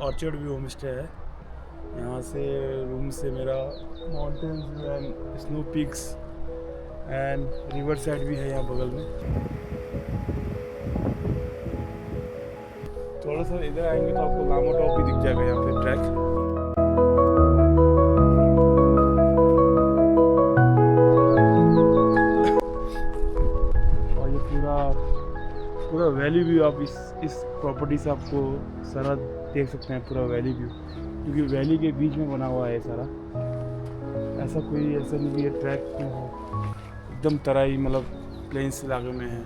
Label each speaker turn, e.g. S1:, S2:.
S1: Orchard view home stay है। यहाँ से रूम से मेरा mountains and snow peaks and river side भी है यहाँ बगल में। थोड़ा सा इधर आएंगे तो आपको लामा टॉप भी दिख जाएगा यहाँ पे ट्रैक। और ये पूरा वैली व्यू आप इस प्रॉपर्टी से आपको सारा देख सकते हैं, पूरा वैली व्यू, क्योंकि वैली के बीच में बना हुआ है सारा। ऐसा नहीं कि ये ट्रैक में हो, एकदम तराई मतलब प्लेन्स इलाके में है।